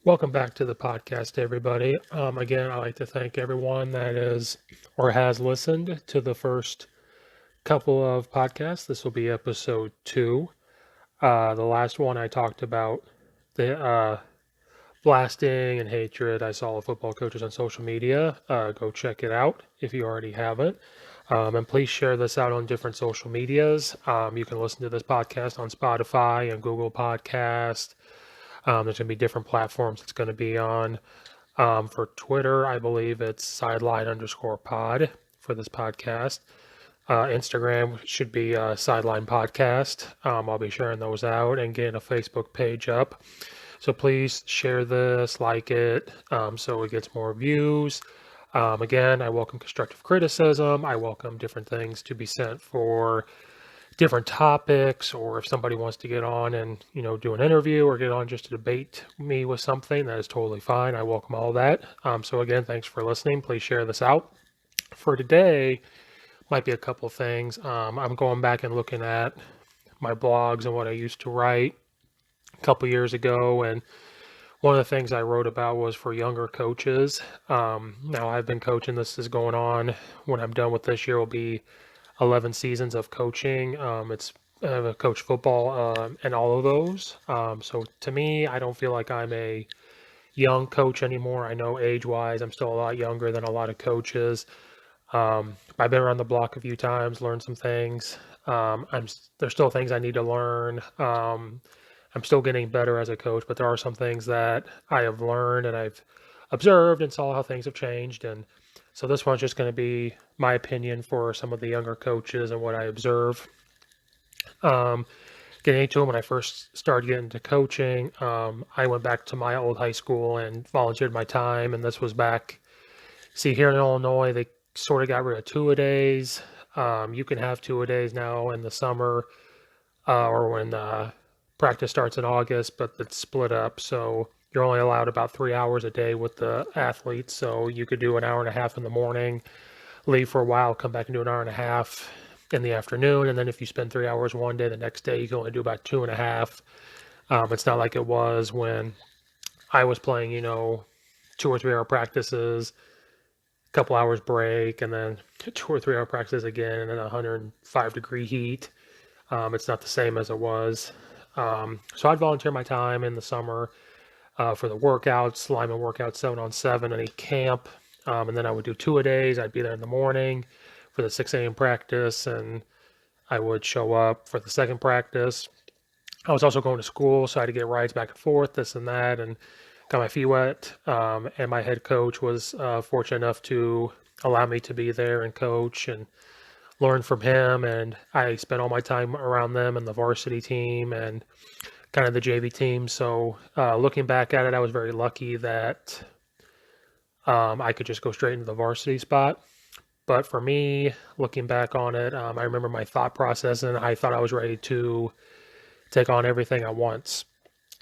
Welcome back to the podcast, everybody. Again, I'd like to thank everyone that is or has listened to the first couple of podcasts. This will be episode two. The last one I talked about the blasting and hatred I saw of football coaches on social media. Go check it out if you already haven't. And please share this out on different social medias. You can listen to this podcast on Spotify and Google Podcast. There's going to be different platforms it's going to be on. For Twitter, I believe it's sideline_pod for this podcast. Instagram should be Sideline Podcast. I'll be sharing those out and getting a Facebook page up. So please share this, like it, so it gets more views. Again, I welcome constructive criticism. I welcome different things to be sent for different topics, or if somebody wants to get on and do an interview or get on just to debate me with something, that is totally fine. I welcome all that. So again, thanks for listening. Please share this out. For today, might be a couple of things. I'm going back and looking at my blogs and what I used to write a couple years ago, and one of the things I wrote about was for younger coaches. Now I've been coaching. This is going on. When I'm done with this year, will be 11 seasons of coaching. I've coached football and all of those. So to me, I don't feel like I'm a young coach anymore. I know age-wise, I'm still a lot younger than a lot of coaches. I've been around the block a few times, learned some things. There's still things I need to learn. I'm still getting better as a coach, but there are some things that I have learned and I've observed and saw how things have changed. And so this one's just going to be my opinion for some of the younger coaches and what I observe. Getting into it, when I first started getting into coaching, I went back to my old high school and volunteered my time. And this was back, see, here in Illinois, they sort of got rid of two-a-days. You can have two-a-days now in the summer or when practice starts in August, but it's split up. So you're only allowed about 3 hours a day with the athletes. So you could do an hour and a half in the morning, leave for a while, come back and do an hour and a half in the afternoon. And then if you spend 3 hours one day, the next day you can only do about 2.5. It's not like it was when I was playing, 2 or 3 hour practices, a couple hours break, and then 2 or 3 hour practices again, and then 105-degree heat. It's not the same as it was. So I'd volunteer my time in the summer for the workouts, lineman workouts, 7-on-7, any camp. And then I would do two-a-days. I'd be there in the morning for the 6 a.m. practice, and I would show up for the second practice. I was also going to school, so I had to get rides back and forth, this and that, and got my feet wet. And my head coach was fortunate enough to allow me to be there and coach and learn from him. And I spent all my time around them and the varsity team and kind of the JV team. So looking back at it, I was very lucky that I could just go straight into the varsity spot. But for me, looking back on it, I remember my thought process, and I thought I was ready to take on everything at once.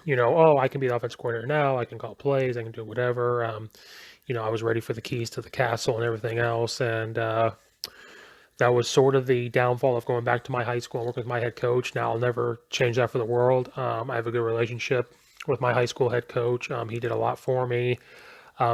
I can be the offense coordinator now. I can call plays. I can do whatever. I was ready for the keys to the castle and everything else. And that was sort of the downfall of going back to my high school and working with my head coach. Now, I'll never change that for the world. I have a good relationship with my high school head coach. He did a lot for me.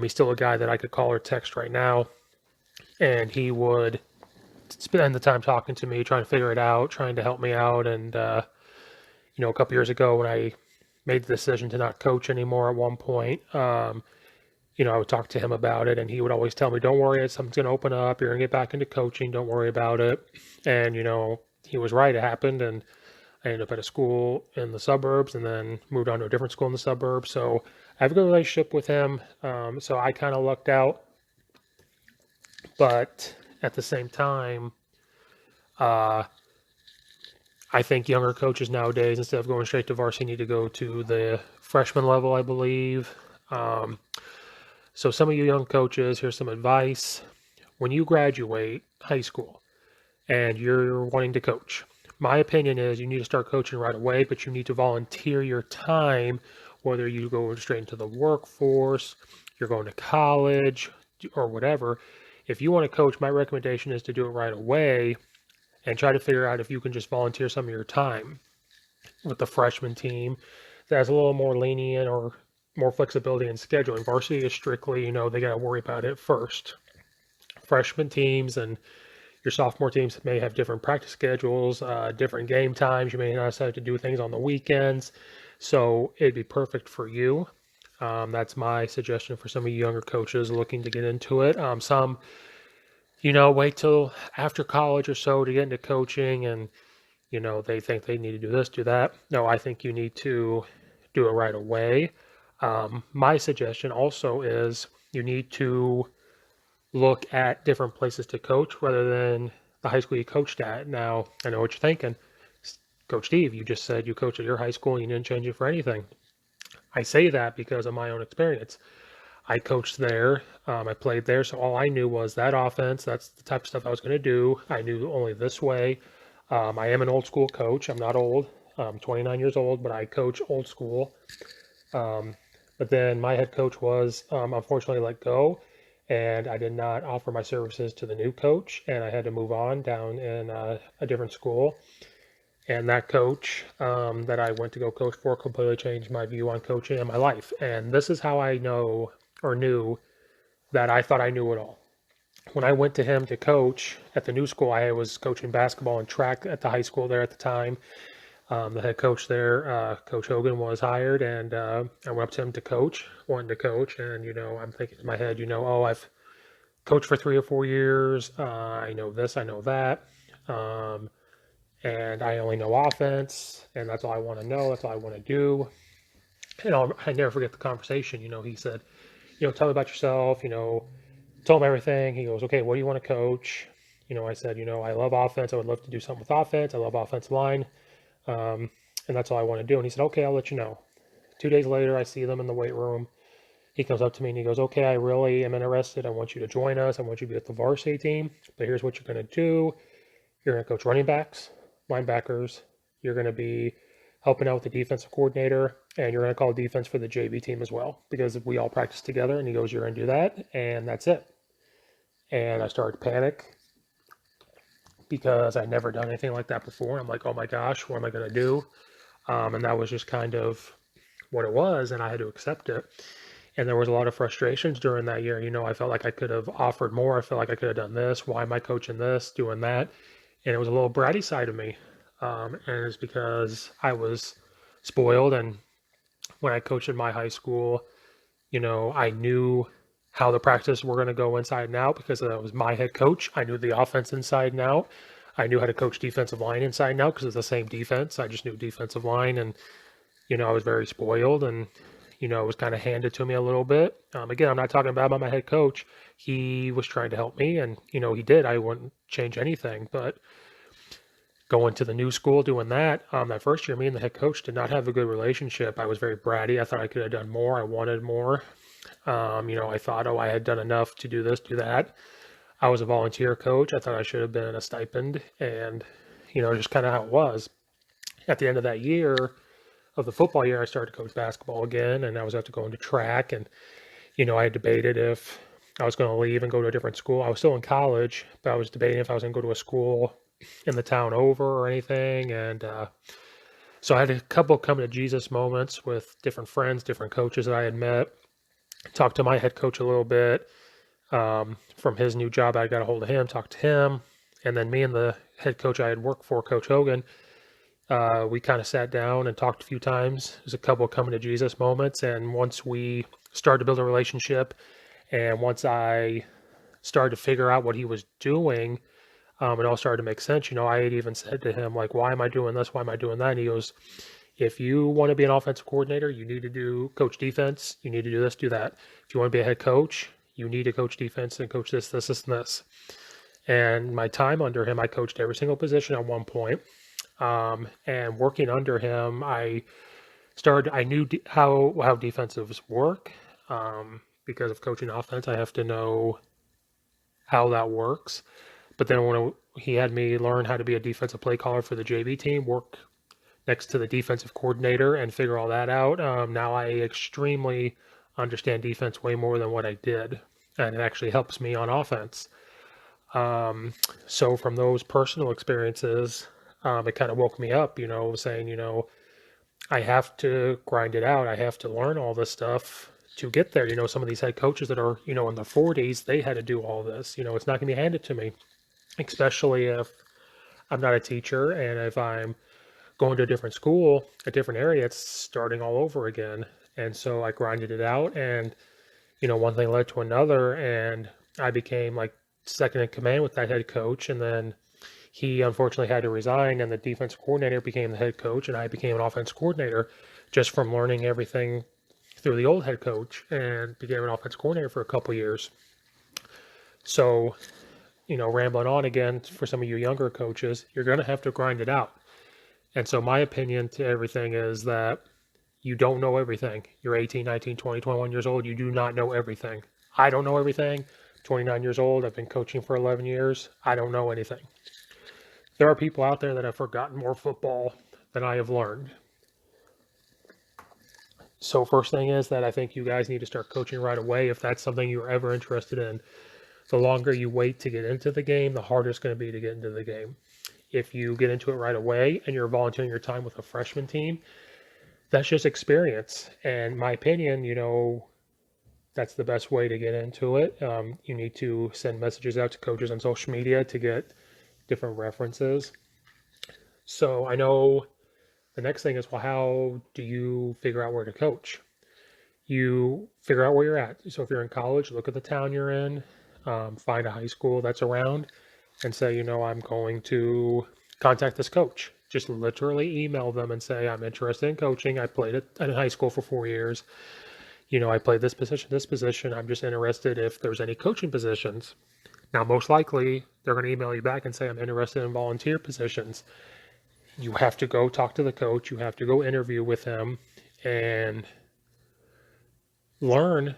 He's still a guy that I could call or text right now, and he would spend the time talking to me, trying to figure it out, trying to help me out. And, a couple years ago when I made the decision to not coach anymore at one point, I would talk to him about it, and he would always tell me, don't worry, something's going to open up. You're going to get back into coaching. Don't worry about it. And, he was right. It happened. And I ended up at a school in the suburbs and then moved on to a different school in the suburbs. So I have a good relationship with him. So I kind of lucked out. But at the same time, I think younger coaches nowadays, instead of going straight to varsity, need to go to the freshman level, I believe. So some of you young coaches, here's some advice. When you graduate high school and you're wanting to coach, my opinion is you need to start coaching right away, but you need to volunteer your time, whether you go straight into the workforce, you're going to college, or whatever. If you want to coach, my recommendation is to do it right away and try to figure out if you can just volunteer some of your time with the freshman team that's a little more lenient or more flexibility in scheduling. Varsity is strictly, they got to worry about it first. Freshman teams and your sophomore teams may have different practice schedules, different game times. You may not have to do things on the weekends. So it'd be perfect for you. That's my suggestion for some of you younger coaches looking to get into it. Some, wait till after college or so to get into coaching, and, they think they need to do this, do that. No, I think you need to do it right away. My suggestion also is you need to look at different places to coach rather than the high school you coached at. Now, I know what you're thinking. Coach Steve, you just said you coached at your high school and you didn't change it for anything. I say that because of my own experience. I coached there. I played there. So all I knew was that offense. That's the type of stuff I was going to do. I knew only this way. I am an old school coach. I'm not old. I'm 29 years old, but I coach old school. But then my head coach was unfortunately let go, and I did not offer my services to the new coach, and I had to move on down in a different school. And that coach that I went to go coach for completely changed my view on coaching and my life. And this is how I knew that I thought I knew it all. When I went to him to coach at the new school, I was coaching basketball and track at the high school there at the time. The head coach there, Coach Hogan, was hired, and I went up to him wanting to coach. And, I'm thinking in my head, oh, I've coached for 3 or 4 years. I know this, I know that. And I only know offense, and that's all I want to know. That's all I want to do. And I never forget the conversation. He said, tell me about yourself. Told him everything. He goes, okay, what do you want to coach? I said, I love offense. I would love to do something with offense. I love offensive line. And that's all I want to do. And he said, okay, I'll let you know. 2 days later, I see them in the weight room. He comes up to me and he goes, okay, I really am interested. I want you to join us. I want you to be at the varsity team. But here's what you're going to do. You're going to coach running backs, linebackers. You're going to be helping out with the defensive coordinator, and you're going to call defense for the JV team as well, because we all practice together. And he goes, you're going to do that, and that's it. And I started to panic because I'd never done anything like that before. I'm like, oh my gosh, what am I going to do? And that was just kind of what it was, and I had to accept it. And there was a lot of frustrations during that year. I felt like I could have offered more. I felt like I could have done this. Why am I coaching this, doing that? And it was a little bratty side of me. And it's because I was spoiled. And when I coached in my high school, I knew how the practice were going to go inside and out because that was my head coach. I knew the offense inside and out. I knew how to coach defensive line inside and out because it's the same defense. I just knew defensive line, and, I was very spoiled, and, it was kind of handed to me a little bit. Again, I'm not talking bad about my head coach. He was trying to help me, and, he did. I wouldn't change anything, but going to the new school, doing that, that first year, me and the head coach did not have a good relationship. I was very bratty. I thought I could have done more. I wanted more. I thought, I had done enough to do this, do that. I was a volunteer coach. I thought I should have been a stipend, and, just kind of how it was. At the end of that year, of the football year, I started to coach basketball again, and I was have to go into track, and, I had debated if I was going to leave and go to a different school. I was still in college, but I was debating if I was going to go to a school in the town over or anything. And so I had a couple come to Jesus moments with different friends, different coaches that I had met. Talked to my head coach a little bit from his new job. I got a hold of him, talked to him, and then me and the head coach I had worked for, Coach Hogan, we kind of sat down and talked a few times. There's a couple of coming to Jesus moments, and once we started to build a relationship, and once I started to figure out what he was doing, it all started to make sense. I had even said to him, like, why am I doing this? Why am I doing that? And he goes, if you want to be an offensive coordinator, you need to coach defense. You need to do this, do that. If you want to be a head coach, you need to coach defense and coach this, this, and this. And my time under him, I coached every single position at one point. And working under him, I knew how defensives work. Because of coaching offense, I have to know how that works. But then when he had me learn how to be a defensive play caller for the JV team, work next to the defensive coordinator and figure all that out, now I extremely understand defense way more than what I did. And it actually helps me on offense. So from those personal experiences, it kind of woke me up, saying, I have to grind it out. I have to learn all this stuff to get there. Some of these head coaches that are, in their 40s, they had to do all this. It's not going to be handed to me, especially if I'm not a teacher and if I'm going to a different school, a different area, it's starting all over again. And so I grinded it out, and one thing led to another, and I became like second in command with that head coach. And then he unfortunately had to resign, and the defense coordinator became the head coach, and I became an offense coordinator just from learning everything through the old head coach, and became an offense coordinator for a couple years. So, rambling on again, for some of you younger coaches, you're going to have to grind it out. And so my opinion to everything is that you don't know everything. You're 18, 19, 20, 21 years old. You do not know everything. I don't know everything. 29 years old. I've been coaching for 11 years. I don't know anything. There are people out there that have forgotten more football than I have learned. So first thing is that I think you guys need to start coaching right away if that's something you're ever interested in. The longer you wait to get into the game, the harder it's going to be to get into the game. If you get into it right away and you're volunteering your time with a freshman team, that's just experience. And my opinion, that's the best way to get into it. You need to send messages out to coaches on social media to get different references. So I know the next thing is, well, how do you figure out where to coach? You figure out where you're at. So if you're in college, look at the town you're in, find a high school that's around, and say, I'm going to contact this coach. Just literally email them and say, I'm interested in coaching. I played it in high school for 4 years. I played this position. I'm just interested if there's any coaching positions. Now, most likely, they're going to email you back and say, I'm interested in volunteer positions. You have to go talk to the coach. You have to go interview with him and learn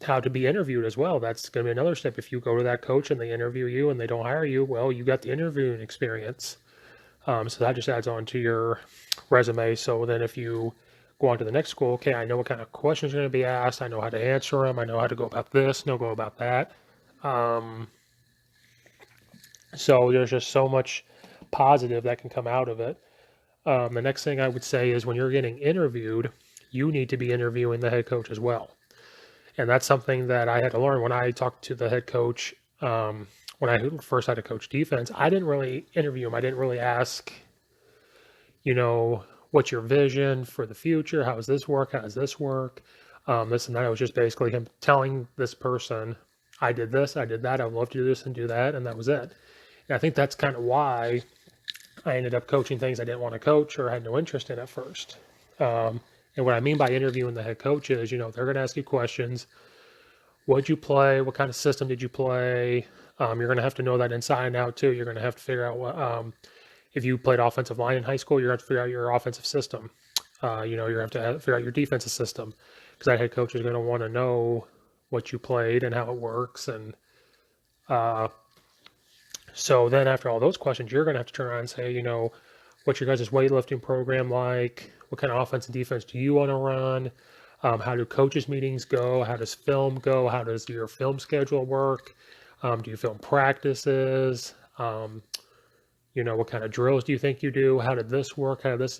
how to be interviewed as well. That's going to be another step. If you go to that coach and they interview you and they don't hire you, well, you got the interviewing experience. So that just adds on to your resume. So then if you go on to the next school, okay, I know what kind of questions are going to be asked. I know how to answer them. I know how to go about this, go about that. So there's just so much positive that can come out of it. The next thing I would say is when you're getting interviewed, you need to be interviewing the head coach as well. And that's something that I had to learn when I talked to the head coach. When I first had to coach defense, I didn't really interview him. I didn't really ask, what's your vision for the future? How does this work? How does this work? This and that. It was just basically him telling this person, I did this, I did that. I would love to do this and do that. And that was it. And I think that's kind of why I ended up coaching things I didn't want to coach or had no interest in at first. And what I mean by interviewing the head coach is, they're going to ask you questions. What did you play? What kind of system did you play? You're going to have to know that inside and out too. You're going to have to figure out what, if you played offensive line in high school, you're going to have to figure out your offensive system. You're going to have to figure out your defensive system, because that head coach is going to want to know what you played and how it works. And so then after all those questions, you're going to have to turn around and say, what's your guys' weightlifting program like? What kind of offense and defense do you want to run? How do coaches meetings go? How does film go? How does your film schedule work? Do you film practices? What kind of drills do you think you do? How did this work? How did this?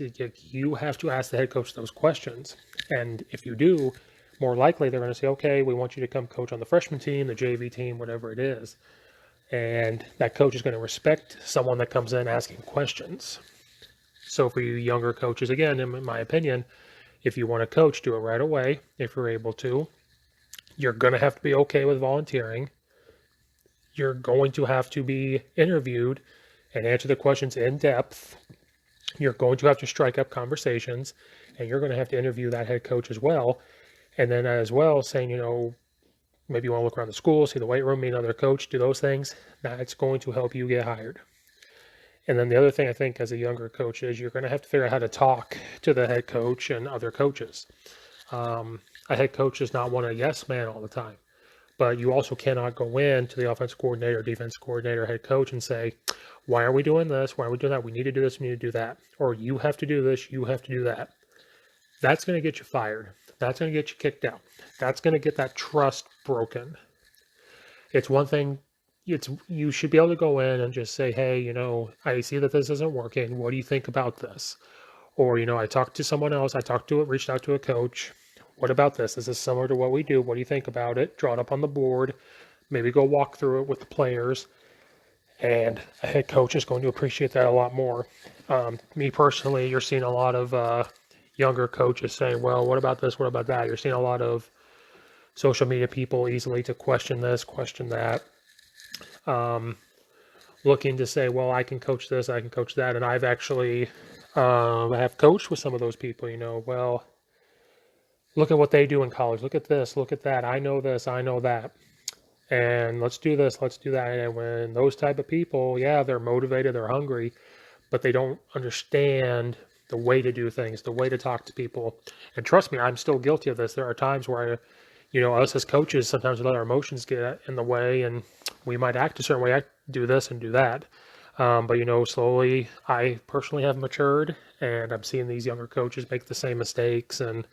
You have to ask the head coach those questions. And if you do, more likely they're going to say, okay, we want you to come coach on the freshman team, the JV team, whatever it is. And that coach is going to respect someone that comes in asking questions. So for you younger coaches, again, in my opinion, if you want to coach, do it right away if you're able to. You're going to have to be okay with volunteering. You're going to have to be interviewed and answer the questions in depth. You're going to have to strike up conversations, and you're going to have to interview that head coach as well. And then as well, saying, maybe you want to look around the school, see the weight room, meet another coach, do those things. That's going to help you get hired. And then the other thing I think as a younger coach is you're going to have to figure out how to talk to the head coach and other coaches. A head coach does not want a yes man all the time, but you also cannot go in to the offense coordinator, defense coordinator, head coach and say, why are we doing this? Why are we doing that? We need to do this. We need to do that. Or you have to do this. You have to do that. That's going to get you fired. That's going to get you kicked out. That's going to get that trust broken. It's one thing. You should be able to go in and just say, hey, I see that this isn't working. What do you think about this? Or, I talked to someone else, reached out to a coach. What about this? Is this similar to what we do? What do you think about it? Draw it up on the board, maybe go walk through it with the players. And a head coach is going to appreciate that a lot more. Me personally, you're seeing a lot of younger coaches saying, well, what about this? What about that? You're seeing a lot of social media people easily to question this, question that, looking to say, well, I can coach this, I can coach that. And I've actually I have coached with some of those people, well, look at what they do in college. Look at this, look at that. I know this, I know that. And let's do this, let's do that. And when those type of people, yeah, they're motivated, they're hungry, but they don't understand the way to do things, the way to talk to people. And trust me, I'm still guilty of this. There are times where us as coaches, sometimes we let our emotions get in the way and we might act a certain way, I do this and do that. But slowly I personally have matured and I'm seeing these younger coaches make the same mistakes. And,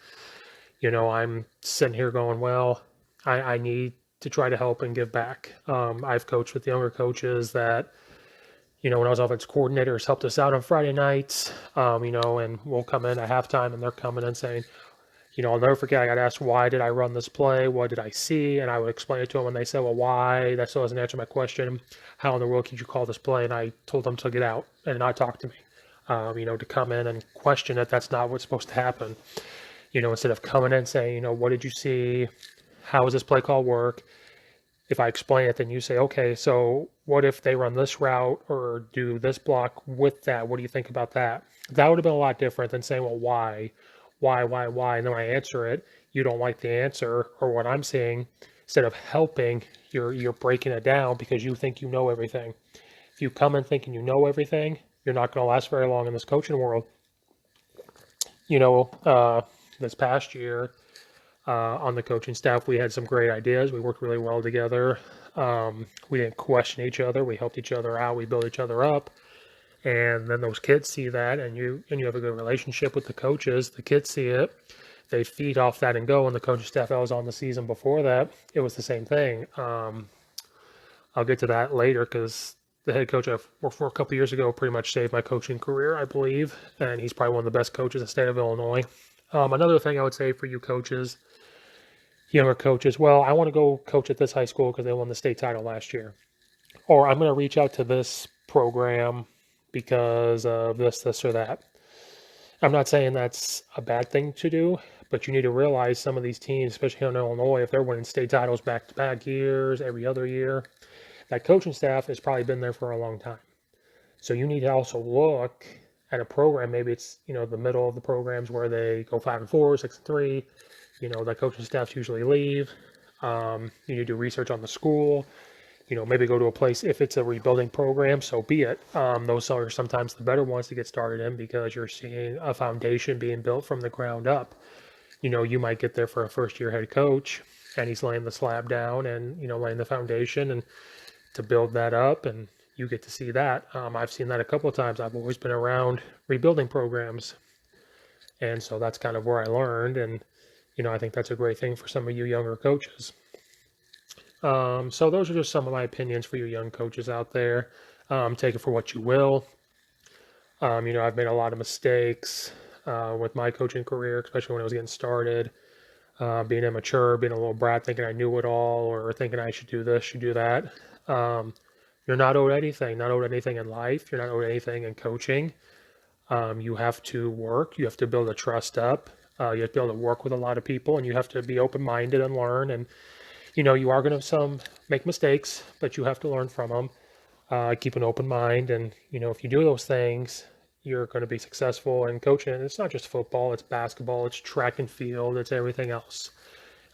I'm sitting here going, well, I need to try to help and give back. I've coached with younger coaches that, when I was offense coordinators, helped us out on Friday nights, and we'll come in at halftime and they're coming in saying, I'll never forget, I got asked, why did I run this play? What did I see? And I would explain it to them and they said, well, why? That still doesn't answer my question. How in the world could you call this play? And I told them to get out and not talk to me, to come in and question it. That's not what's supposed to happen. Instead of coming in and saying, what did you see? How does this play call work? If I explain it, then you say, okay, so what if they run this route or do this block with that? What do you think about that? That would have been a lot different than saying, well, why? And then when I answer it, you don't like the answer or what I'm saying. Instead of helping, you're breaking it down because you think you know everything. If you come in thinking you know everything, you're not going to last very long in this coaching world. This past year on the coaching staff, we had some great ideas. We worked really well together. We didn't question each other. We helped each other out. We built each other up. And then those kids see that, and you have a good relationship with the coaches. The kids see it. They feed off that and go. And the coaching staff that was on the season before that, it was the same thing. I'll get to that later because the head coach I worked for a couple years ago pretty much saved my coaching career, I believe. And he's probably one of the best coaches in the state of Illinois. Another thing I would say for you coaches, younger coaches, well, I want to go coach at this high school because they won the state title last year. Or I'm going to reach out to this program because of this, or that. I'm not saying that's a bad thing to do, but you need to realize some of these teams, especially here in Illinois, if they're winning state titles back-to-back years, every other year, that coaching staff has probably been there for a long time. So you need to also look at a program, maybe it's, the middle of the programs where they go 5-4, 6-3, the coaching staffs usually leave. You need to do research on the school, maybe go to a place, if it's a rebuilding program, so be it. Those are sometimes the better ones to get started in because you're seeing a foundation being built from the ground up. You might get there for a first-year head coach and he's laying the slab down and, laying the foundation and to build that up, and you get to see that. I've seen that a couple of times. I've always been around rebuilding programs. And so that's kind of where I learned. And, I think that's a great thing for some of you younger coaches. So those are just some of my opinions for you young coaches out there. Take it for what you will. I've made a lot of mistakes with my coaching career, especially when I was getting started. Being immature, being a little brat, thinking I knew it all, or thinking I should do this, should do that. You're not owed anything in life. You're not owed anything in coaching. You have to work. You have to build a trust up. You have to be able to work with a lot of people, and you have to be open-minded and learn. And, you are going to make mistakes, but you have to learn from them. Keep an open mind. And, if you do those things, you're going to be successful in coaching. And it's not just football. It's basketball. It's track and field. It's everything else.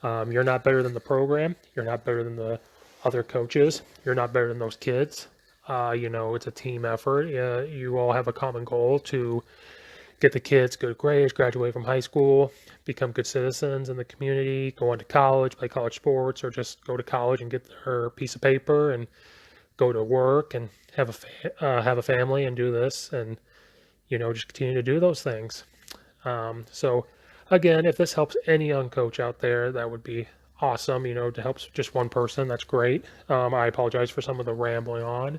You're not better than the program. You're not better than the other coaches. You're not better than those kids. It's a team effort. You all have a common goal to get the kids good grades, graduate from high school, become good citizens in the community, go on to college, play college sports, or just go to college and get their piece of paper and go to work and have a family and do this and, just continue to do those things. So again, if this helps any young coach out there, that would be awesome. To help just one person, that's great. I apologize for some of the rambling on.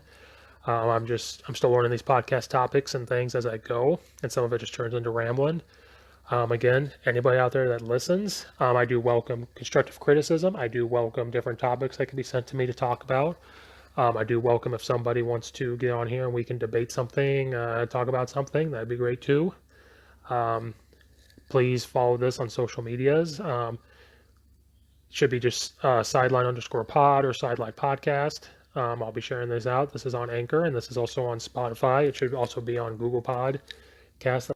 I'm still learning these podcast topics and things as I go, and some of it just turns into rambling. Again, anybody out there that listens, I do welcome constructive criticism. I do welcome different topics that can be sent to me to talk about. I do welcome if somebody wants to get on here and we can debate something, talk about something. That'd be great too. Um, Please follow this on social medias. Should be just sideline_pod or sideline podcast. I'll be sharing this out. This is on Anchor and this is also on Spotify. It should also be on Google Podcast.